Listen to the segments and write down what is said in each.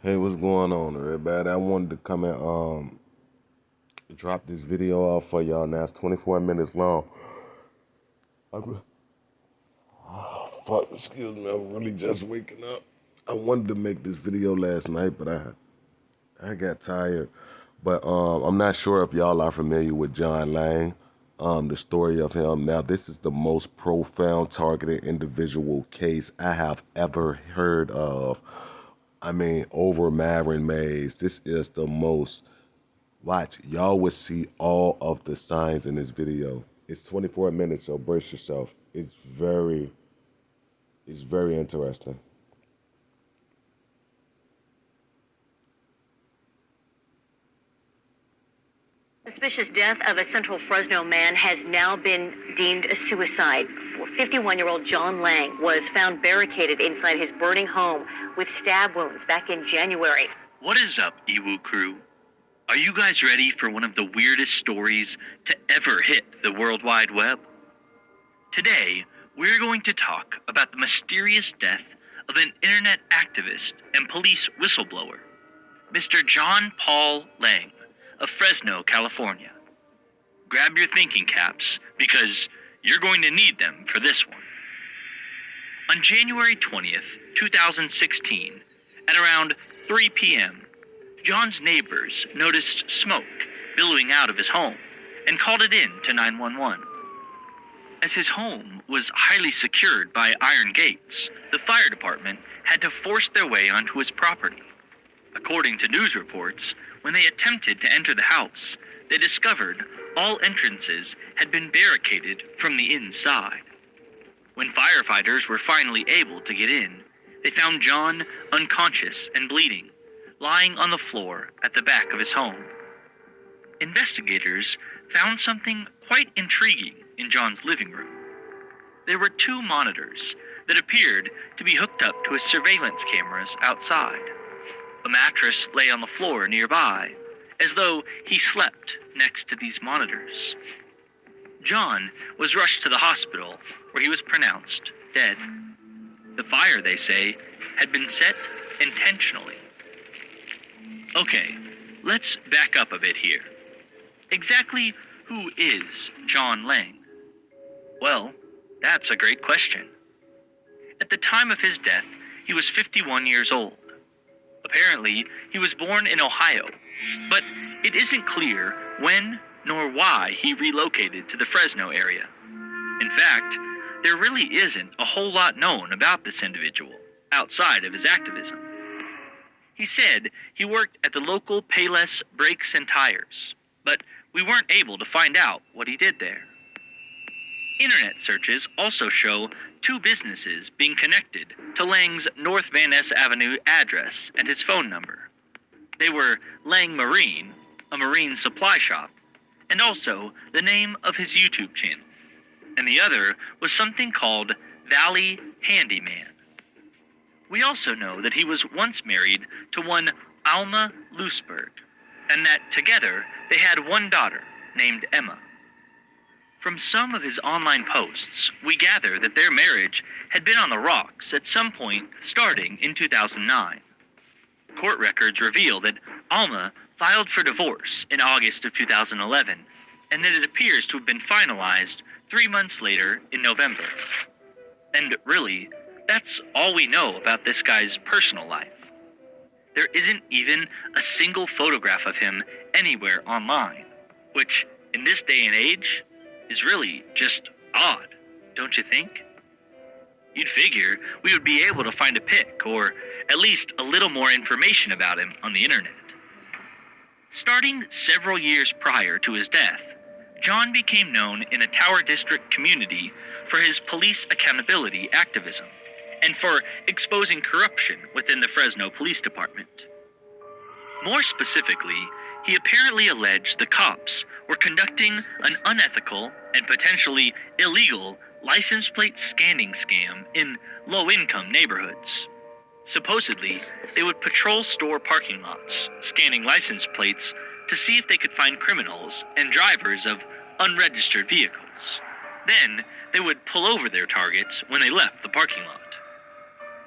Hey, what's going on, everybody? I wanted to come and drop this video off for y'all. Now it's 24 minutes long. Fuck, excuse me. I'm really just waking up. I wanted to make this video last night, but I got tired. But I'm not sure if y'all are familiar with John Lang. The story of him. Now, this is the most profound targeted individual case I have ever heard of. I mean, over Marin Mays. This is the most. Watch, y'all will see all of the signs in this video. It's 24 minutes, so brace yourself. It's very interesting. Suspicious death of a Central Fresno man has now been deemed a suicide. 51-year-old John Lang was found barricaded inside his burning home with stab wounds back in January. What is up, Ewu crew? Are you guys ready for one of the weirdest stories to ever hit the World Wide Web? Today, we're going to talk about the mysterious death of an internet activist and police whistleblower, Mr. John Paul Lang of Fresno, California. Grab your thinking caps because you're going to need them for this one. On January 20th, 2016, at around 3 p.m., John's neighbors noticed smoke billowing out of his home and called it in to 911. As his home was highly secured by iron gates, the fire department had to force their way onto his property. According to news reports, when they attempted to enter the house, they discovered all entrances had been barricaded from the inside. When firefighters were finally able to get in, they found John unconscious and bleeding, lying on the floor at the back of his home. Investigators found something quite intriguing in John's living room. There were two monitors that appeared to be hooked up to his surveillance cameras outside. A mattress lay on the floor nearby, as though he slept next to these monitors. John was rushed to the hospital, where he was pronounced dead. The fire, they say, had been set intentionally. Okay, let's back up a bit here. Exactly who is John Lang? Well, that's a great question. At the time of his death, he was 51 years old. Apparently, he was born in Ohio, but it isn't clear when nor why he relocated to the Fresno area. In fact, there really isn't a whole lot known about this individual outside of his activism. He said he worked at the local Payless Brakes and Tires, but we weren't able to find out what he did there. Internet searches also show two businesses being connected to Lang's North Van Ness Avenue address and his phone number. They were Lang Marine, a marine supply shop, and also the name of his YouTube channel. And the other was something called Valley Handyman. We also know that he was once married to one Alma Loosberg, and that together they had one daughter named Emma. From some of his online posts, we gather that their marriage had been on the rocks at some point starting in 2009. Court records reveal that Alma filed for divorce in August of 2011, and that it appears to have been finalized 3 months later in November. And really, that's all we know about this guy's personal life. There isn't even a single photograph of him anywhere online, which, in this day and age, is really just odd, don't you think? You'd figure we would be able to find a pic, or at least a little more information about him on the internet. Starting several years prior to his death, John became known in a Tower District community for his police accountability activism, and for exposing corruption within the Fresno Police Department. More specifically, he apparently alleged the cops were conducting an unethical and potentially illegal license plate scanning scam in low-income neighborhoods. Supposedly, they would patrol store parking lots, scanning license plates to see if they could find criminals and drivers of unregistered vehicles. Then, they would pull over their targets when they left the parking lot.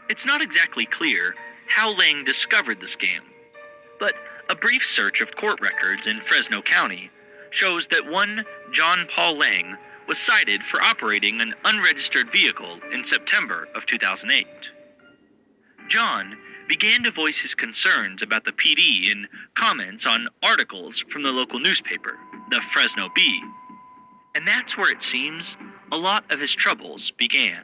It's not exactly clear how Lang discovered the scam, but a brief search of court records in Fresno County shows that one John Paul Lang was cited for operating an unregistered vehicle in September of 2008. John began to voice his concerns about the PD in comments on articles from the local newspaper, the Fresno Bee, and that's where it seems a lot of his troubles began.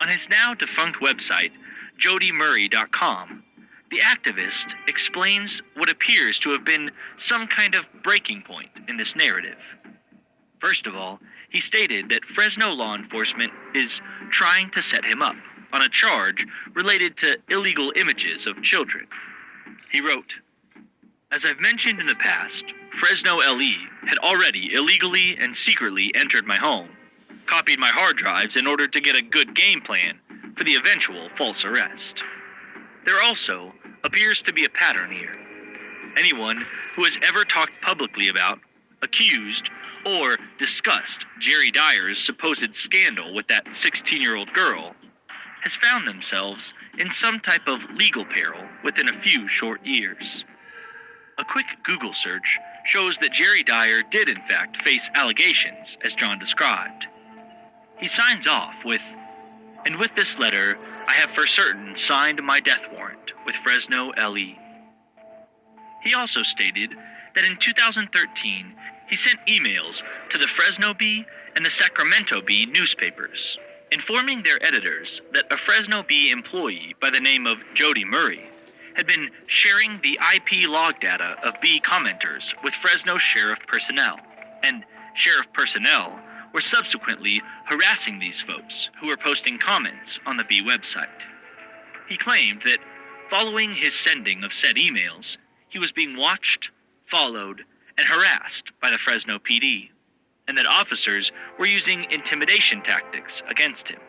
On his now defunct website, jodymurray.com, the activist explains what appears to have been some kind of breaking point in this narrative. First of all, he stated that Fresno law enforcement is trying to set him up on a charge related to illegal images of children. He wrote, "As I've mentioned in the past, Fresno LE had already illegally and secretly entered my home, copied my hard drives in order to get a good game plan for the eventual false arrest. There also appears to be a pattern here. Anyone who has ever talked publicly about, accused, or discussed Jerry Dyer's supposed scandal with that 16-year-old girl has found themselves in some type of legal peril within a few short years. A quick Google search shows that Jerry Dyer did in fact face allegations, as John described. He signs off with, 'And with this letter, I have for certain signed my death warrant with Fresno LE.' He also stated that in 2013, he sent emails to the Fresno Bee and the Sacramento Bee newspapers, informing their editors that a Fresno Bee employee by the name of Jody Murray had been sharing the IP log data of Bee commenters with Fresno sheriff personnel, and sheriff personnel were subsequently harassing these folks who were posting comments on the Bee website. He claimed that following his sending of said emails, he was being watched, followed, and harassed by the Fresno PD, and that officers were using intimidation tactics against him.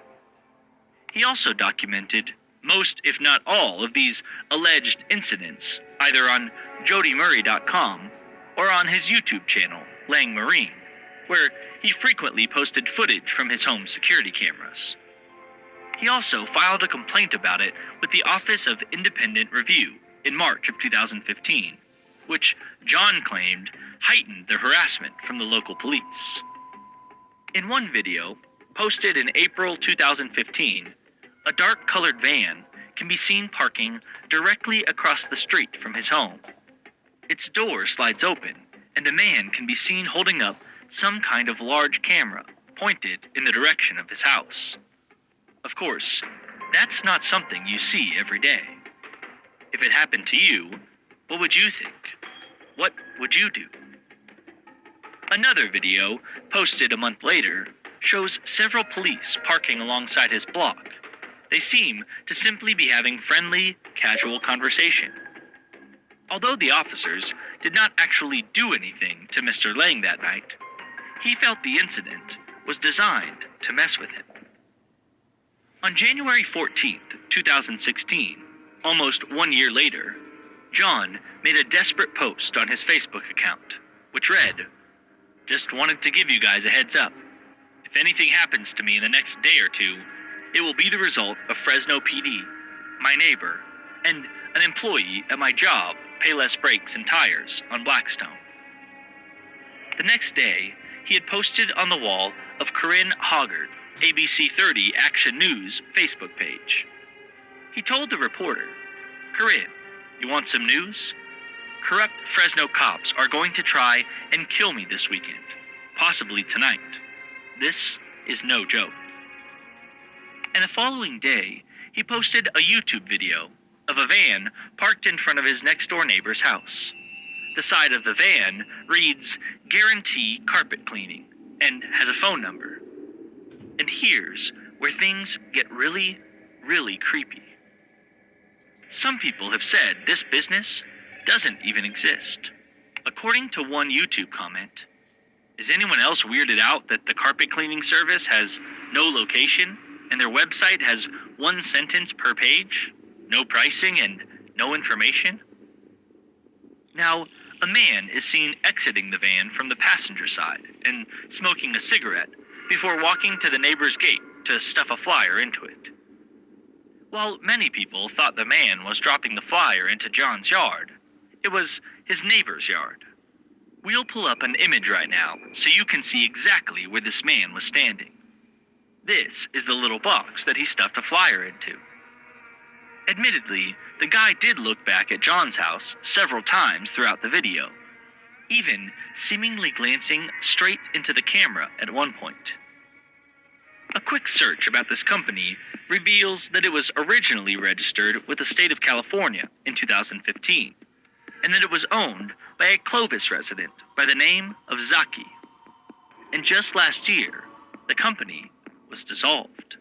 He also documented most, if not all, of these alleged incidents, either on jodymurray.com or on his YouTube channel, Lang Marine, where he frequently posted footage from his home security cameras. He also filed a complaint about it with the Office of Independent Review in March of 2015, which John claimed heightened the harassment from the local police. In one video, posted in April 2015, a dark-colored van can be seen parking directly across the street from his home. Its door slides open, and a man can be seen holding up some kind of large camera pointed in the direction of his house. Of course, that's not something you see every day. If it happened to you, what would you think? What would you do? Another video, posted a month later, shows several police parking alongside his block. They seem to simply be having friendly, casual conversation. Although the officers did not actually do anything to Mr. Lang that night, he felt the incident was designed to mess with him. On January 14th, 2016, almost 1 year later, John made a desperate post on his Facebook account, which read, "Just wanted to give you guys a heads up. If anything happens to me in the next day or two, it will be the result of Fresno PD, my neighbor, and an employee at my job, Payless Brakes and Tires on Blackstone." The next day, he had posted on the wall of Corinne Hoggard, ABC 30 Action News Facebook page. He told the reporter, "Corinne, you want some news? Corrupt Fresno cops are going to try and kill me this weekend, possibly tonight. This is no joke." And the following day, he posted a YouTube video of a van parked in front of his next-door neighbor's house. The side of the van reads, "Guarantee Carpet Cleaning," and has a phone number. And here's where things get really, really creepy. Some people have said this business doesn't even exist. According to one YouTube comment, "Is anyone else weirded out that the carpet cleaning service has no location and their website has one sentence per page, no pricing, and no information?" Now, a man is seen exiting the van from the passenger side and smoking a cigarette before walking to the neighbor's gate to stuff a flyer into it. While many people thought the man was dropping the flyer into John's yard, it was his neighbor's yard. We'll pull up an image right now so you can see exactly where this man was standing. This is the little box that he stuffed a flyer into. Admittedly, the guy did look back at John's house several times throughout the video, even seemingly glancing straight into the camera at one point. A quick search about this company reveals that it was originally registered with the state of California in 2015, and that it was owned by a Clovis resident by the name of Zaki. And just last year, the company was dissolved.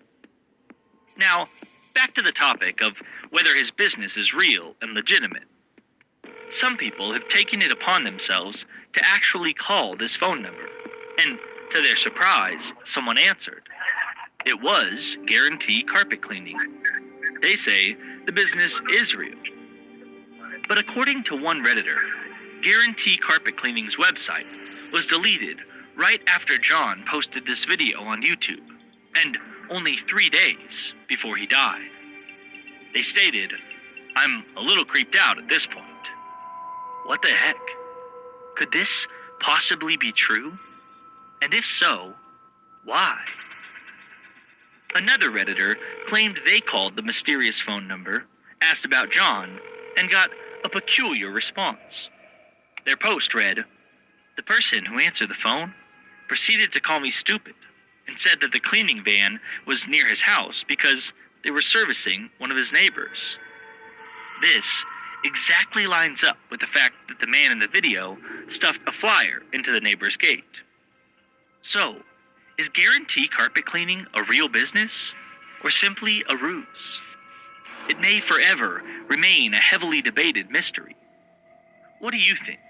Now, back to the topic of whether his business is real and legitimate. Some people have taken it upon themselves to actually call this phone number, and to their surprise, someone answered. It was Guarantee Carpet Cleaning. They say the business is real. But according to one Redditor, Guarantee Carpet Cleaning's website was deleted right after John posted this video on YouTube, and only 3 days before he died. They stated, "I'm a little creeped out at this point. What the heck? Could this possibly be true? And if so, why?" Another Redditor claimed they called the mysterious phone number, asked about John, and got a peculiar response. Their post read, "The person who answered the phone proceeded to call me stupid and said that the cleaning van was near his house because they were servicing one of his neighbors." This exactly lines up with the fact that the man in the video stuffed a flyer into the neighbor's gate. So, is Guarantee Carpet Cleaning a real business, or simply a ruse? It may forever remain a heavily debated mystery. What do you think?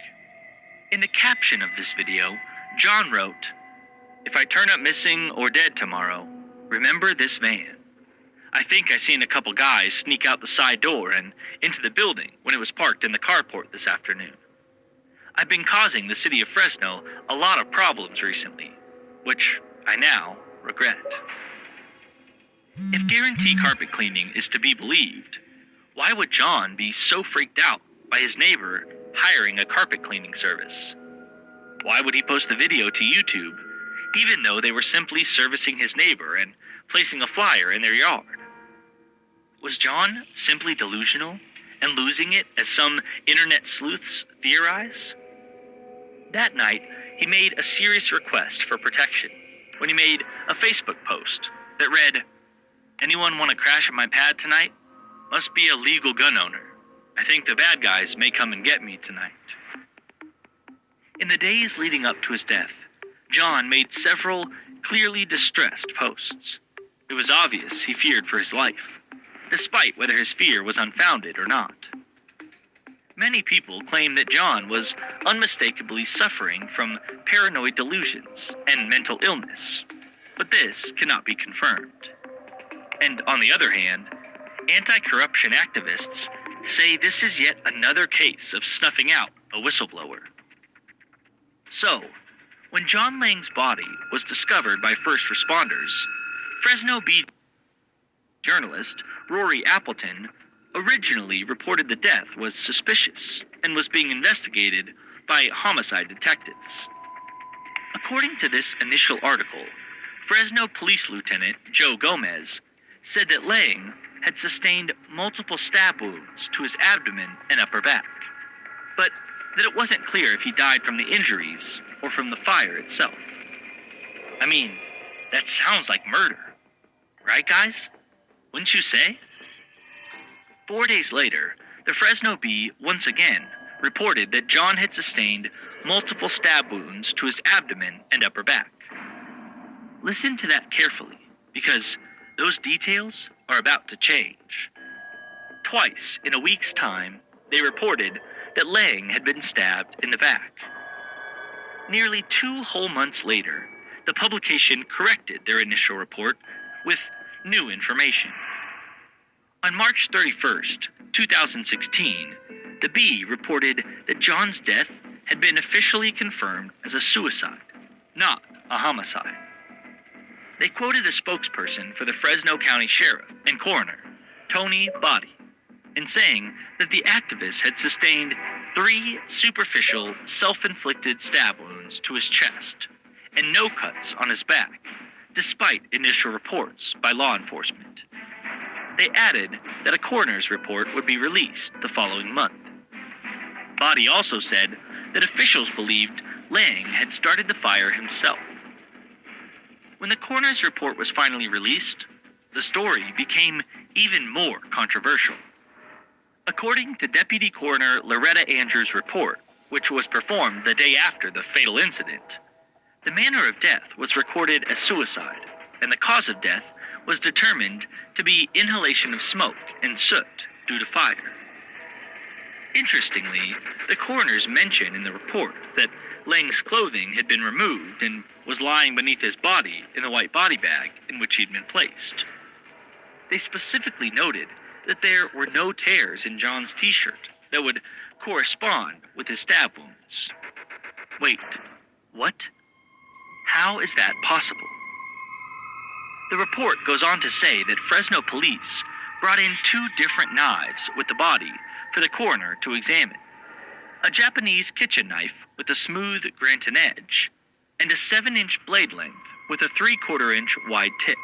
In the caption of this video, John wrote, "If I turn up missing or dead tomorrow, remember this van. I think I seen a couple guys sneak out the side door and into the building when it was parked in the carport this afternoon. I've been causing the city of Fresno a lot of problems recently, which I now regret." If Guarantee Carpet Cleaning is to be believed, why would John be so freaked out by his neighbor hiring a carpet cleaning service? Why would he post the video to YouTube, even though they were simply servicing his neighbor and placing a flyer in their yard? Was John simply delusional and losing it, as some internet sleuths theorize? That night, he made a serious request for protection when he made a Facebook post that read, "Anyone want to crash at my pad tonight? Must be a legal gun owner. I think the bad guys may come and get me tonight." In the days leading up to his death, John made several clearly distressed posts. It was obvious he feared for his life, despite whether his fear was unfounded or not. Many people claim that John was unmistakably suffering from paranoid delusions and mental illness, but this cannot be confirmed. And on the other hand, anti-corruption activists say this is yet another case of snuffing out a whistleblower. So, when John Lang's body was discovered by first responders, Fresno Bee journalist Rory Appleton originally reported the death was suspicious and was being investigated by homicide detectives. According to this initial article, Fresno Police Lieutenant Joe Gomez said that Lang had sustained multiple stab wounds to his abdomen and upper back, but that it wasn't clear if he died from the injuries or from the fire itself. I mean, that sounds like murder, right guys? Wouldn't you say? 4 days later, the Fresno Bee once again reported that John had sustained multiple stab wounds to his abdomen and upper back. Listen to that carefully, because those details are about to change. Twice in a week's time, they reported that Lang had been stabbed in the back. Nearly 2 whole months later, the publication corrected their initial report with new information. On March 31st, 2016, the Bee reported that John's death had been officially confirmed as a suicide, not a homicide. They quoted a spokesperson for the Fresno County Sheriff and Coroner, Tony Body, and saying that the activist had sustained 3 superficial, self-inflicted stab wounds to his chest and no cuts on his back, despite initial reports by law enforcement. They added that a coroner's report would be released the following month. Body also said that officials believed Lang had started the fire himself. When the coroner's report was finally released, the story became even more controversial. According to Deputy Coroner Loretta Andrews' report, which was performed the day after the fatal incident, the manner of death was recorded as suicide, and the cause of death was determined to be inhalation of smoke and soot due to fire. Interestingly, the coroners mention in the report that Lang's clothing had been removed and was lying beneath his body in the white body bag in which he'd been placed. They specifically noted that there were no tears in John's t-shirt that would correspond with his stab wounds. Wait, what? How is that possible? The report goes on to say that Fresno police brought in 2 different knives with the body for the coroner to examine. A Japanese kitchen knife with a smooth Granton edge, and a 7-inch blade length with a 3/4 inch wide tip.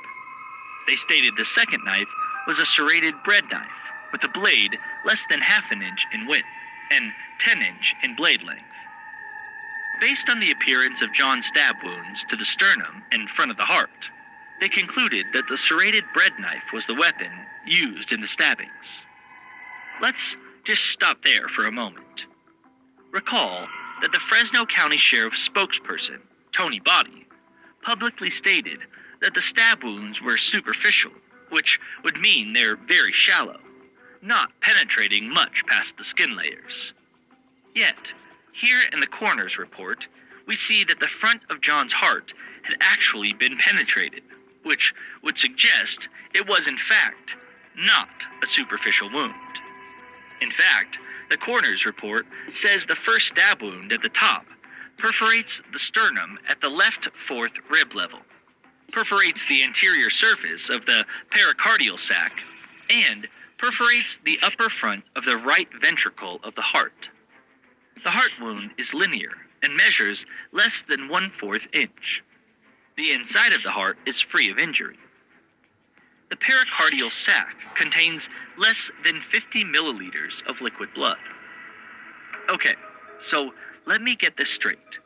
They stated the second knife was a serrated bread knife with a blade less than half an inch in width and 10-inch in blade length. Based on the appearance of John's stab wounds to the sternum and front of the heart, they concluded that the serrated bread knife was the weapon used in the stabbings. Let's just stop there for a moment. Recall that the Fresno County Sheriff's spokesperson, Tony Body, publicly stated that the stab wounds were superficial, which would mean they're very shallow, not penetrating much past the skin layers. Yet, here in the coroner's report, we see that the front of John's heart had actually been penetrated, which would suggest it was in fact not a superficial wound. In fact, the coroner's report says the first stab wound at the top perforates the sternum at the left 4th rib level, perforates the anterior surface of the pericardial sac, and perforates the upper front of the right ventricle of the heart. The heart wound is linear and measures less than 1/4 inch. The inside of the heart is free of injury. The pericardial sac contains less than 50 milliliters of liquid blood. Okay, so let me get this straight.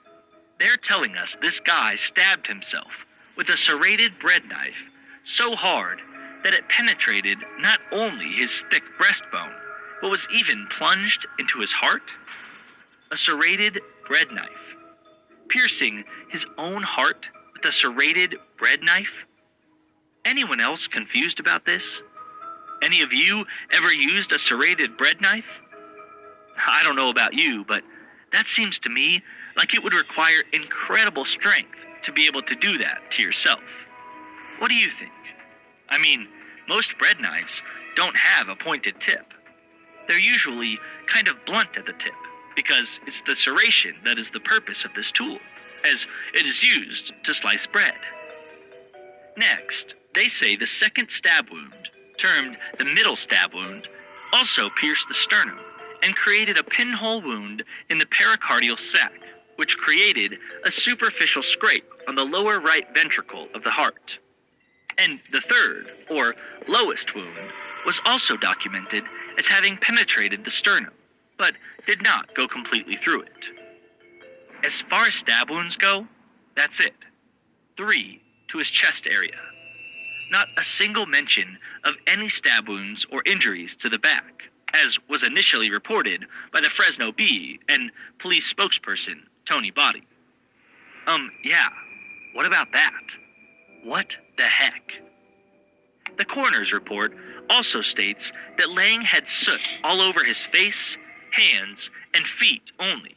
They're telling us this guy stabbed himself with a serrated bread knife so hard that it penetrated not only his thick breastbone, but was even plunged into his heart? A serrated bread knife, piercing his own heart with a serrated bread knife? Anyone else confused about this? Any of you ever used a serrated bread knife? I don't know about you, but that seems to me like it would require incredible strength to be able to do that to yourself. What do you think? I mean, most bread knives don't have a pointed tip. They're usually kind of blunt at the tip, because it's the serration that is the purpose of this tool, as it is used to slice bread. Next, they say the second stab wound, termed the middle stab wound, also pierced the sternum and created a pinhole wound in the pericardial sac, which created a superficial scrape on the lower right ventricle of the heart. And the third, or lowest wound, was also documented as having penetrated the sternum, but did not go completely through it. As far as stab wounds go, that's it. 3 to his chest area. Not a single mention of any stab wounds or injuries to the back, as was initially reported by the Fresno Bee and police spokesperson, Tony Body. Yeah, what about that? What the heck? The coroner's report also states that Lang had soot all over his face, hands, and feet only.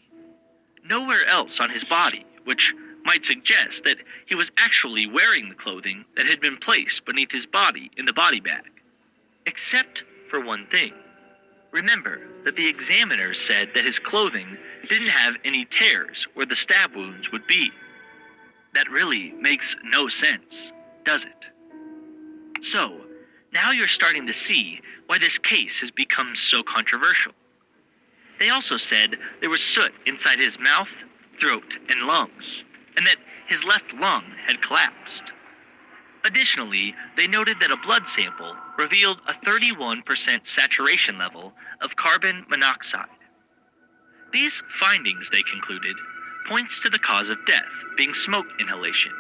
Nowhere else on his body, which might suggest that he was actually wearing the clothing that had been placed beneath his body in the body bag. Except for one thing. Remember that the examiners said that his clothing didn't have any tears where the stab wounds would be. That really makes no sense, does it? So, Now you're starting to see why this case has become so controversial. They also said there was soot inside his mouth, throat, and lungs, and that his left lung had collapsed. Additionally, they noted that a blood sample revealed a 31% saturation level of carbon monoxide. These findings, they concluded, points to the cause of death being smoke inhalation.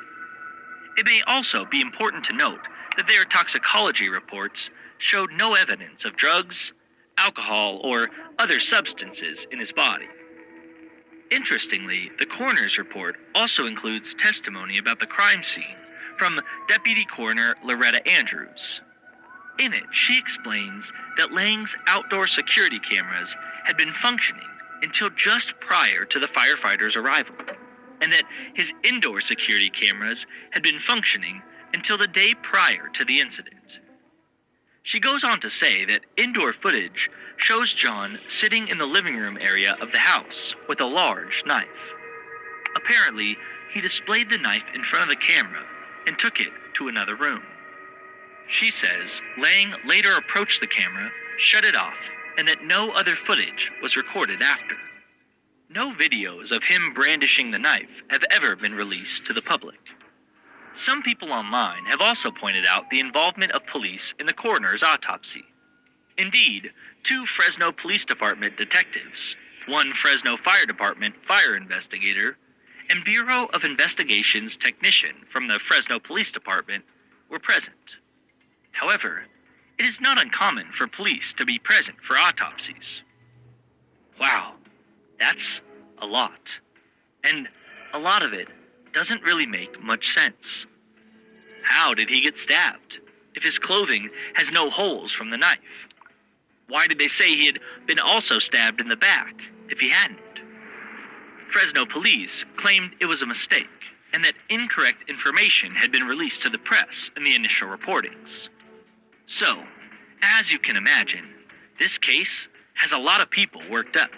It may also be important to note that their toxicology reports showed no evidence of drugs, alcohol, or other substances in his body. Interestingly, the coroner's report also includes testimony about the crime scene from Deputy Coroner Loretta Andrews. In it, she explains that Lang's outdoor security cameras had been functioning until just prior to the firefighters' arrival, and that his indoor security cameras had been functioning until the day prior to the incident. She goes on to say that indoor footage shows John sitting in the living room area of the house with a large knife. Apparently, he displayed the knife in front of the camera and took it to another room. She says Lang later approached the camera, shut it off, and that no other footage was recorded after. No videos of him brandishing the knife have ever been released to the public. Some people online have also pointed out the involvement of police in the coroner's autopsy. Indeed, 2 Fresno Police Department detectives, 1 Fresno Fire Department fire investigator, and Bureau of Investigations technician from the Fresno Police Department were present. However, it is not uncommon for police to be present for autopsies. Wow, that's a lot. And a lot of it doesn't really make much sense. How did he get stabbed if his clothing has no holes from the knife? Why did they say he had been also stabbed in the back if he hadn't? Fresno police claimed it was a mistake and that incorrect information had been released to the press in the initial reportings. So, as you can imagine, this case has a lot of people worked up.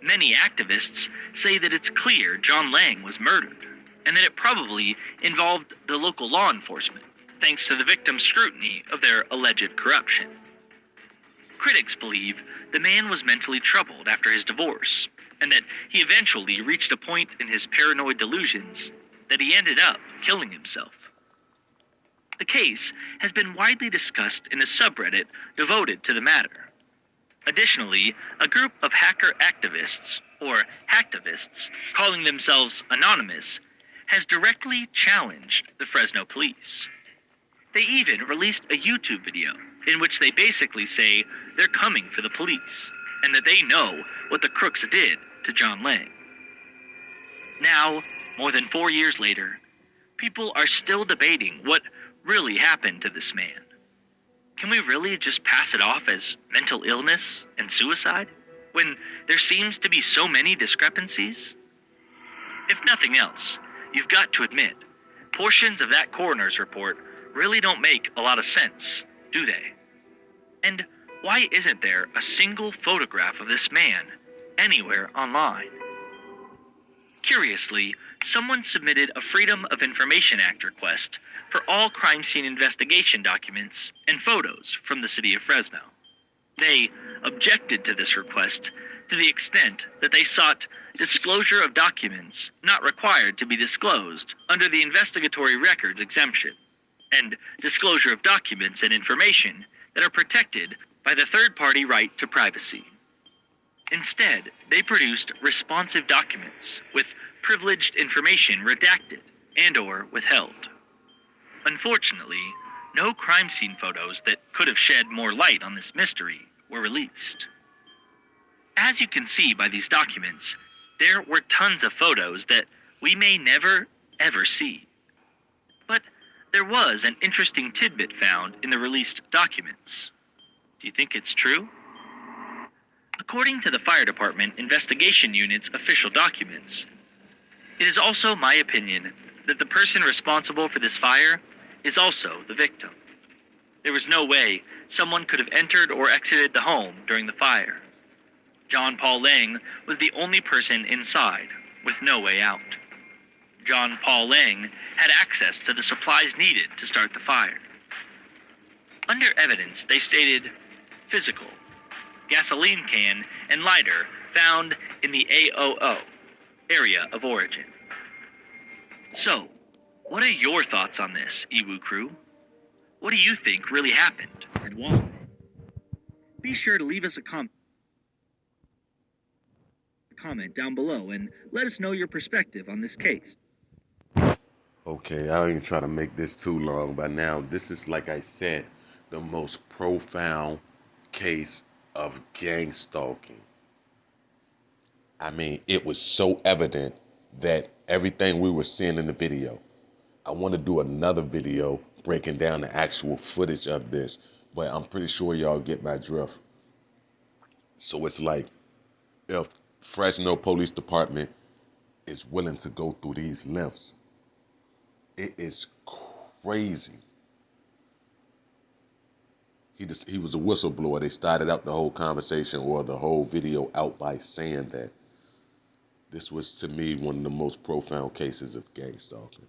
Many activists say that it's clear John Lang was murdered, and that it probably involved the local law enforcement, thanks to the victim's scrutiny of their alleged corruption. Critics believe the man was mentally troubled after his divorce, and that he eventually reached a point in his paranoid delusions that he ended up killing himself. The case has been widely discussed in a subreddit devoted to the matter. Additionally, a group of hacker activists, or hacktivists, calling themselves Anonymous, has directly challenged the Fresno police. They even released a YouTube video in which they basically say they're coming for the police, and that they know what the crooks did to John Lang. Now, more than 4 years later, people are still debating what really happened to this man. Can we really just pass it off as mental illness and suicide, when there seems to be so many discrepancies? If nothing else, you've got to admit, portions of that coroner's report really don't make a lot of sense, do they? And why isn't there a single photograph of this man anywhere online? Curiously, someone submitted a Freedom of Information Act request for all crime scene investigation documents and photos from the city of Fresno. They objected to this request to the extent that they sought disclosure of documents not required to be disclosed under the investigatory records exemption, and disclosure of documents and information that are protected by the third-party right to privacy. Instead, they produced responsive documents with privileged information redacted and/or withheld. Unfortunately, no crime scene photos that could have shed more light on this mystery were released. As you can see by these documents, there were tons of photos that we may never, ever see. But there was an interesting tidbit found in the released documents. Do you think it's true? According to the fire department investigation unit's official documents, it is also my opinion that the person responsible for this fire is also the victim. There was no way someone could have entered or exited the home during the fire. John Paul Lang was the only person inside, with no way out. John Paul Lang had access to the supplies needed to start the fire. Under evidence, they stated physical, gasoline can, and lighter found in the AOO, area of origin. So, what are your thoughts on this, Iwu crew? What do you think really happened, and why? Be sure to leave us a comment down below and let us know your perspective on this case. Okay, I ain't trying to make this too long by now. This is, like I said, the most profound case of gang stalking. I mean, it was so evident that everything we were seeing in the video. I want to do another video breaking down the actual footage of this, but I'm pretty sure y'all get my drift. So it's like, if Fresno Police Department is willing to go through these lengths, it is crazy. He was a whistleblower. They started out the whole conversation or the whole video out by saying that this was, to me, one of the most profound cases of gang stalking.